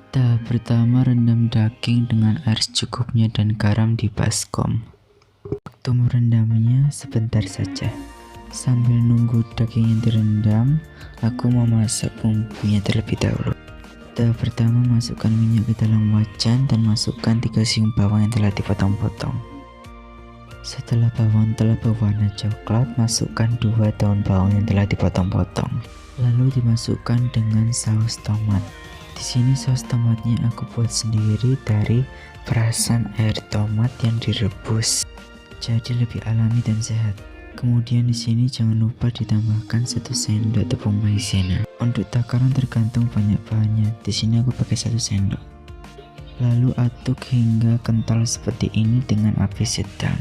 Tahap pertama, rendam daging dengan air secukupnya dan garam di baskom. Waktu merendamnya sebentar saja. Sambil nunggu dagingnya direndam, aku memasak bumbunya terlebih dahulu. Tahap pertama, masukkan minyak ke dalam wajan dan masukkan 3 siung bawang yang telah dipotong-potong. Setelah bawang telah berwarna coklat, masukkan 2 daun bawang yang telah dipotong-potong. Lalu dimasukkan dengan saus tomat. Di sini saus tomatnya aku buat sendiri dari perasan air tomat yang direbus, jadi lebih alami dan sehat. Kemudian di sini jangan lupa ditambahkan 1 sendok tepung maizena. Untuk takaran tergantung banyak bahannya. Di sini aku pakai 1 sendok. Lalu aduk hingga kental seperti ini dengan api sedang.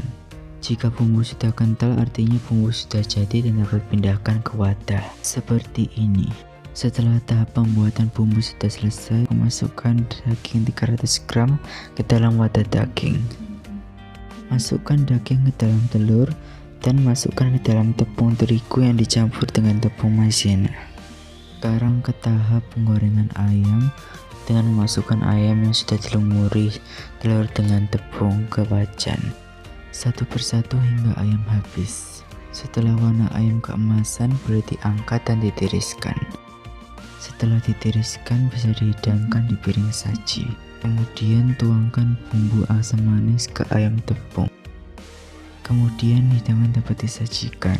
Jika bumbu sudah kental, artinya bumbu sudah jadi dan dapat pindahkan ke wadah seperti ini. Setelah tahap pembuatan bumbu sudah selesai, masukkan daging 300 gram ke dalam wadah daging. Masukkan daging ke dalam telur dan masukkan ke dalam tepung terigu yang dicampur dengan tepung maizena. Sekarang ke tahap penggorengan ayam dengan memasukkan ayam yang sudah dilumuri telur dengan tepung ke wajan. Satu persatu hingga ayam habis. Setelah warna ayam keemasan, boleh diangkat dan ditiriskan. Setelah ditiriskan, bisa dihidangkan di piring saji. Kemudian tuangkan bumbu asam manis ke ayam tepung. Kemudian hidangan dapat disajikan.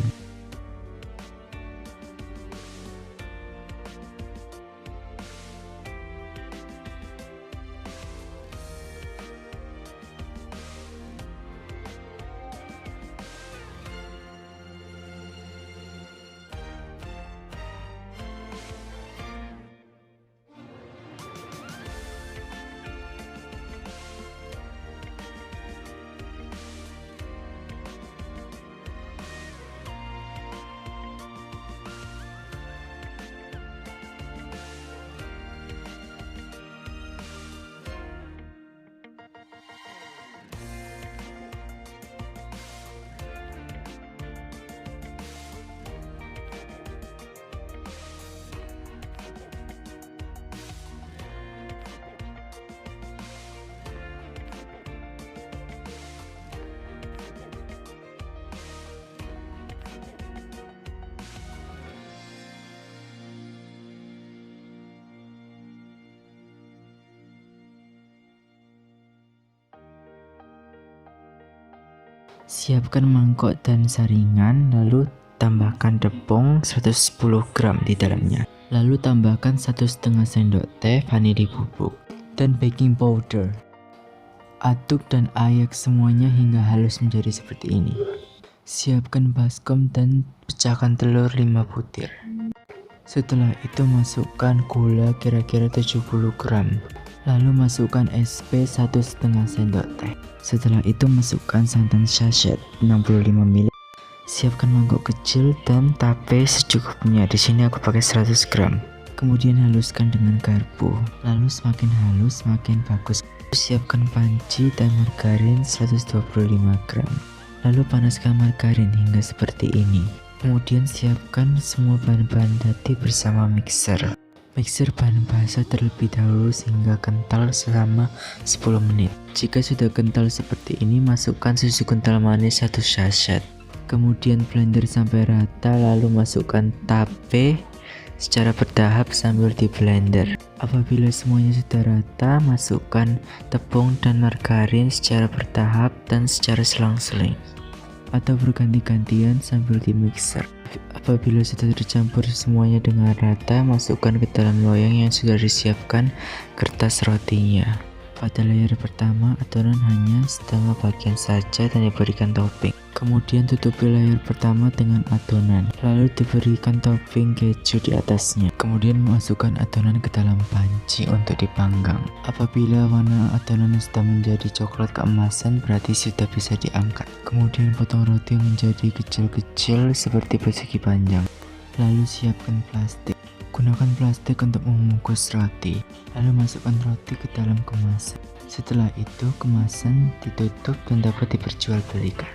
Siapkan mangkok dan saringan, lalu tambahkan tepung 110 gram di dalamnya. Lalu tambahkan 1,5 sendok teh vanili bubuk dan baking powder. Aduk dan ayak semuanya hingga halus menjadi seperti ini. Siapkan baskom dan pecahkan telur 5 butir. Setelah itu masukkan gula kira-kira 70 gram. Lalu masukkan SP 1,5 sendok teh. Setelah itu masukkan santan sachet 65 ml. Siapkan mangkok kecil dan tape secukupnya. Di sini aku pakai 100 gram. Kemudian haluskan dengan garpu. Lalu semakin halus semakin bagus. Siapkan panci dan margarin 125 gram. Lalu panaskan margarin hingga seperti ini. Kemudian siapkan semua bahan-bahan tadi bersama mixer. Mixer bahan basah terlebih dahulu sehingga kental selama 10 menit. Jika sudah kental seperti ini, masukkan susu kental manis 1 sachet. Kemudian blender sampai rata, lalu masukkan tape secara bertahap sambil di blender. Apabila semuanya sudah rata, masukkan tepung dan margarin secara bertahap dan secara selang-seling atau berganti-gantian sambil di mixer. Apabila sudah tercampur semuanya dengan rata, masukkan ke dalam loyang yang sudah disiapkan kertas rotinya. Pada layer pertama, adonan hanya setengah bagian saja dan diberikan topping. Kemudian tutupi layer pertama dengan adonan, lalu diberikan topping keju di atasnya. Kemudian masukkan adonan ke dalam panci untuk dipanggang. Apabila warna adonan sudah menjadi coklat keemasan, berarti sudah bisa diangkat. Kemudian potong roti menjadi kecil-kecil seperti persegi panjang. Lalu siapkan plastik. Gunakan plastik untuk membungkus roti, lalu masukkan roti ke dalam kemasan. Setelah itu kemasan ditutup dan dapat diperjualbelikan.